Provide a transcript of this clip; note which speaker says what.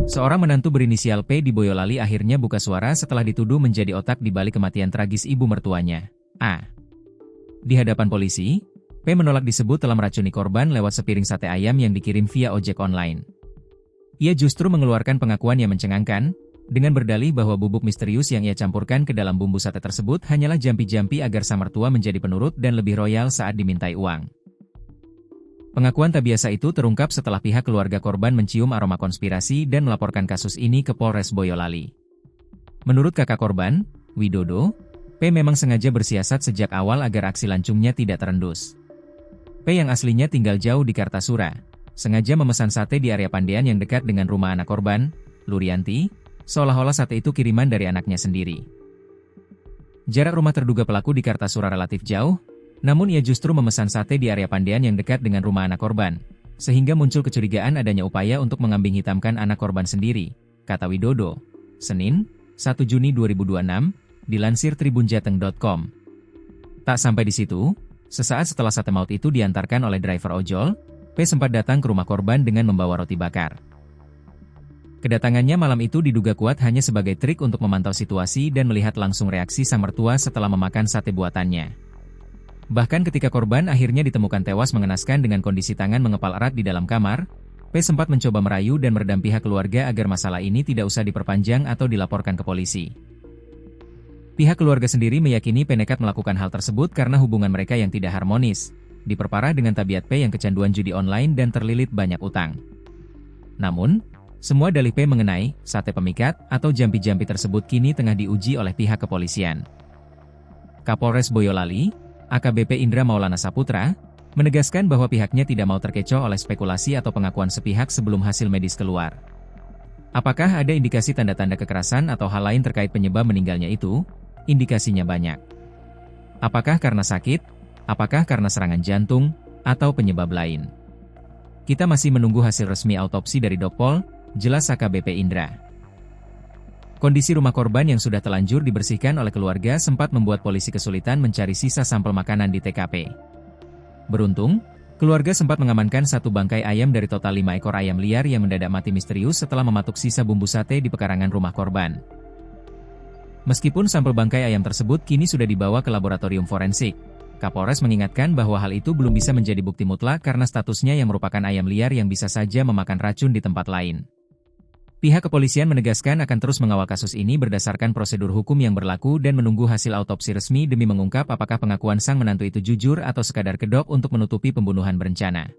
Speaker 1: Seorang menantu berinisial P di Boyolali akhirnya buka suara setelah dituduh menjadi otak di balik kematian tragis ibu mertuanya, A. Di hadapan polisi, P menolak disebut telah meracuni korban lewat sepiring sate ayam yang dikirim via ojek online. Ia justru mengeluarkan pengakuan yang mencengangkan, dengan berdalih bahwa bubuk misterius yang ia campurkan ke dalam bumbu sate tersebut hanyalah jampi-jampi agar sang mertua menjadi penurut dan lebih royal saat dimintai uang. Pengakuan tak biasa itu terungkap setelah pihak keluarga korban mencium aroma konspirasi dan melaporkan kasus ini ke Polres Boyolali. Menurut kakak korban, Widodo, P memang sengaja bersiasat sejak awal agar aksi lancungnya tidak terendus. P yang aslinya tinggal jauh di Kartasura, sengaja memesan sate di area Pandean yang dekat dengan rumah anak korban, Lurianti, seolah-olah sate itu kiriman dari anaknya sendiri. Jarak rumah terduga pelaku di Kartasura relatif jauh, namun ia justru memesan sate di area Pandean yang dekat dengan rumah anak korban, sehingga muncul kecurigaan adanya upaya untuk mengambing hitamkan anak korban sendiri, kata Widodo. Senin, 1 Juni 2026, dilansir tribunjateng.com. Tak sampai di situ, sesaat setelah sate maut itu diantarkan oleh driver ojol, P sempat datang ke rumah korban dengan membawa roti bakar. Kedatangannya malam itu diduga kuat hanya sebagai trik untuk memantau situasi dan melihat langsung reaksi sang mertua setelah memakan sate buatannya. Bahkan ketika korban akhirnya ditemukan tewas mengenaskan dengan kondisi tangan mengepal erat di dalam kamar, P sempat mencoba merayu dan meredam pihak keluarga agar masalah ini tidak usah diperpanjang atau dilaporkan ke polisi. Pihak keluarga sendiri meyakini P nekat melakukan hal tersebut karena hubungan mereka yang tidak harmonis, diperparah dengan tabiat P yang kecanduan judi online dan terlilit banyak utang. Namun, semua dalih P mengenai sate pemikat atau jampi-jampi tersebut kini tengah diuji oleh pihak kepolisian. Kapolres Boyolali, AKBP Indra Maulana Saputra, menegaskan bahwa pihaknya tidak mau terkecoh oleh spekulasi atau pengakuan sepihak sebelum hasil medis keluar. Apakah ada indikasi tanda-tanda kekerasan atau hal lain terkait penyebab meninggalnya itu? Indikasinya banyak. Apakah karena sakit? Apakah karena serangan jantung? Atau penyebab lain? Kita masih menunggu hasil resmi autopsi dari Dokpol, jelas AKBP Indra. Kondisi rumah korban yang sudah telanjur dibersihkan oleh keluarga sempat membuat polisi kesulitan mencari sisa sampel makanan di TKP. Beruntung, keluarga sempat mengamankan satu bangkai ayam dari total 5 ekor ayam liar yang mendadak mati misterius setelah mematuk sisa bumbu sate di pekarangan rumah korban. Meskipun sampel bangkai ayam tersebut kini sudah dibawa ke laboratorium forensik, Kapolres mengingatkan bahwa hal itu belum bisa menjadi bukti mutlak karena statusnya yang merupakan ayam liar yang bisa saja memakan racun di tempat lain. Pihak kepolisian menegaskan akan terus mengawal kasus ini berdasarkan prosedur hukum yang berlaku dan menunggu hasil autopsi resmi demi mengungkap apakah pengakuan sang menantu itu jujur atau sekadar kedok untuk menutupi pembunuhan berencana.